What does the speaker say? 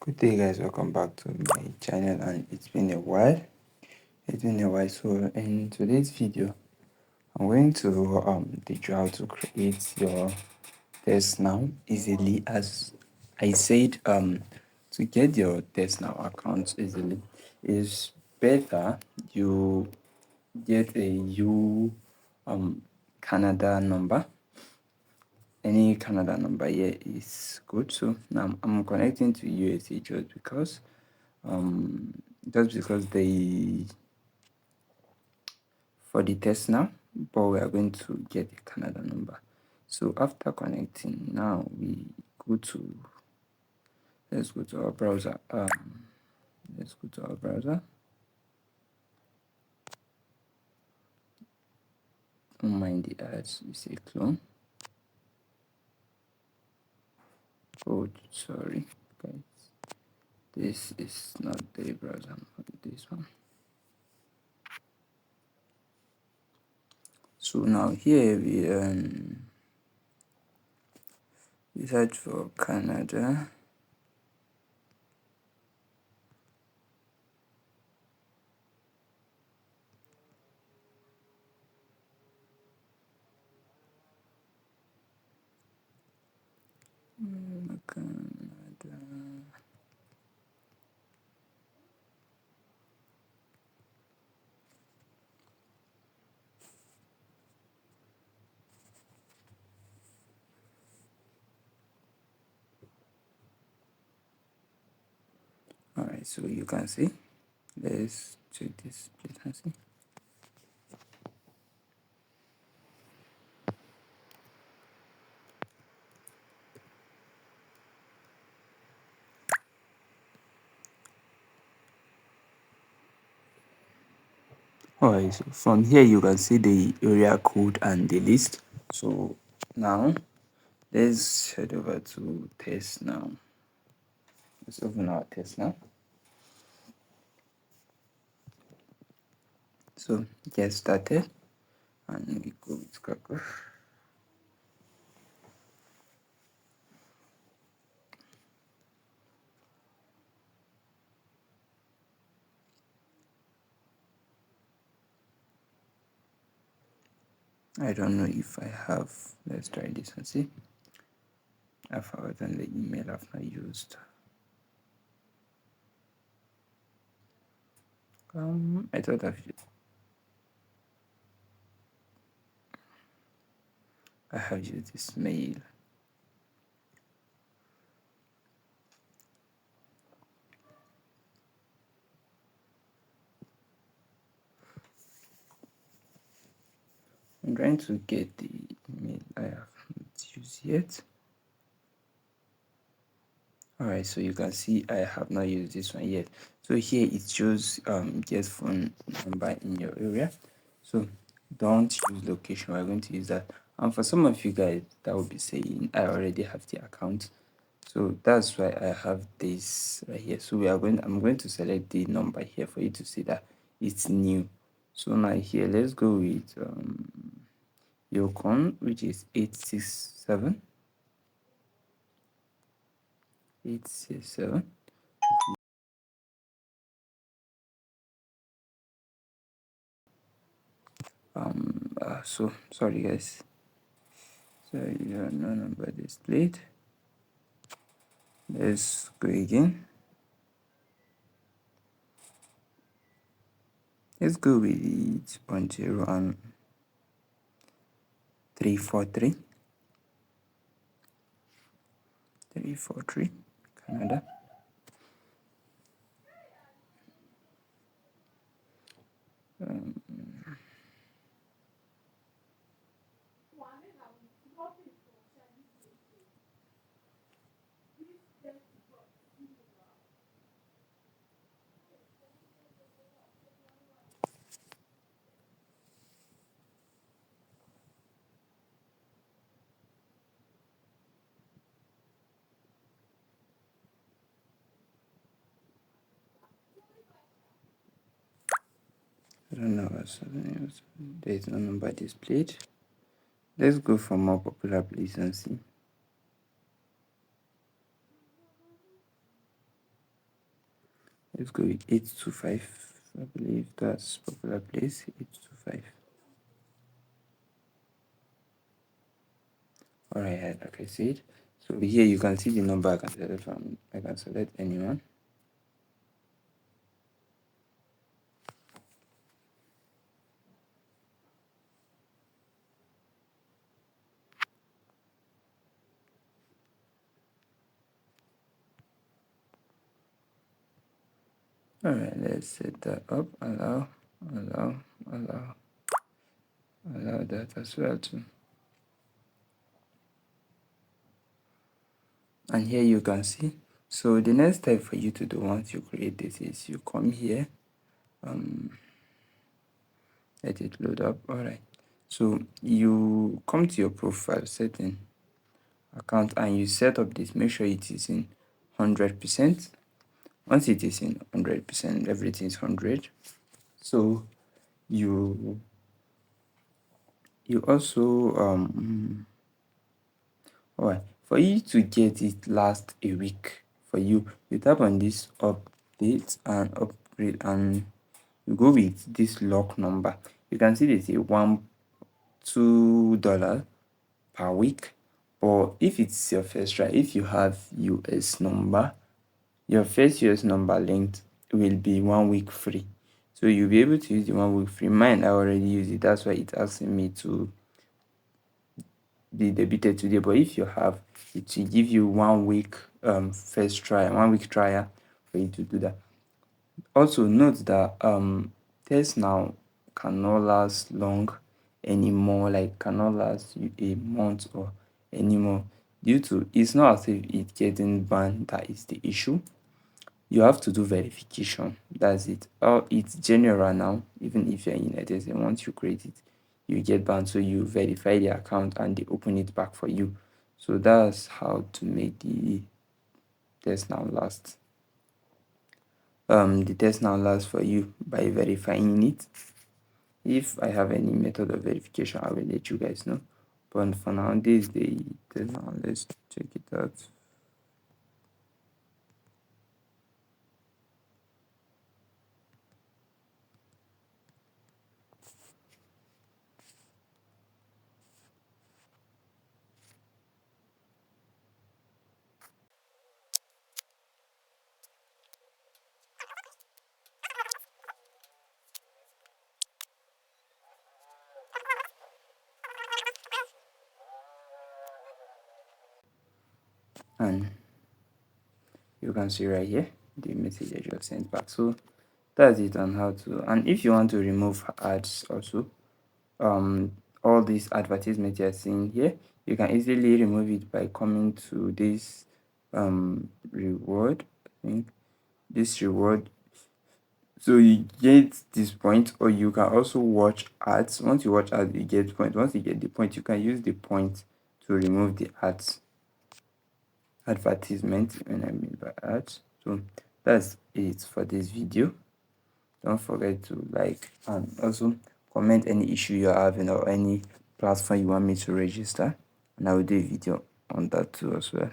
Good day, guys. Welcome back to my channel, and it's been a while. So in today's video, I'm going to teach you how to create your TextNow easily. As I said, to get your TextNow account easily is better you get a Canada number. Any Canada number here is good. So now I'm connecting to USA just because they for the test now, but we are going to get a Canada number. So after connecting, now we go to let's go to our browser. Let's go to our browser. Don't mind the ads. We say clone. Oh, sorry, guys. This is not the browser. This one. So now here we search for Canada. Canada. Alright, so you can see. Let's check this place and see. Alright, so from here you can see the area code and the list. So now let's head over to TextNow. Let's open our TextNow. So get started and we go with Krakow. I don't know if I have. Let's try this and see. I've forgotten the email I've not used. I thought I have used this mail. I'm trying to get the email I have not used yet. Alright, so you can see I have not used this one yet. So here it shows get phone number in your area. So don't use location. We're going to use that. And for some of you guys that will be saying I already have the account. So that's why I have this right here. So I'm going to select the number here for you to see that it's new. So now here let's go with Yukon, which is 867. So sorry guys. So no number displayed. Let's go again. Let's go with 0.0 and 343. 343 Canada. I don't know what's happening. There is no number displayed. Let's go for more popular place and see. let's go with 825. I believe that's popular place, 825. All right, like I said, so here you can see the number I can select from. I can select anyone. All right, let's set that up. Allow, allow, allow, allow that as well too. And here you can see. So the next step for you to do once you create this is you come here, let it load up. All right, so you come to your profile setting account and you set up this. Make sure it is in 100%. Once it is in 100%, everything is 100. So you also all right, for you to get it last a week, for you tap on this update and upgrade, and you go with this lock number. You can see there's a $2 per week. But if it's your first try, if you have US number, your first US number linked will be 1 week free. So you'll be able to use the 1 week free. Mine, I already use it. That's why it's asking me to be debited today. But if you have, it will give you 1 week first try, 1 week trial for you to do that. Also note that TextNow cannot last long anymore, like cannot last you a month or anymore, due to it's not as if it's getting banned that is the issue. You have to do verification. That's it. It's general now. Even if you're in United States, once you create it, you get banned. So you verify the account and they open it back for you. So that's how to make the TextNow last. The TextNow lasts for you by verifying it. If I have any method of verification, I will let you guys know. But for now, this is the TextNow. Let's check it out. And you can see right here the message I just sent back. So that's it on how to. And if you want to remove ads also, all these advertisements you're seeing here, you can easily remove it by coming to this reward. I think this reward, so you get this point, or you can also watch ads. Once you watch ads, you get point. Once you get the point, you can use the point to remove the ads advertisement, when I mean by ads. So that's it for this video. Don't forget to like and also comment any issue you're having or any platform you want me to register, and I will do a video on that too as well.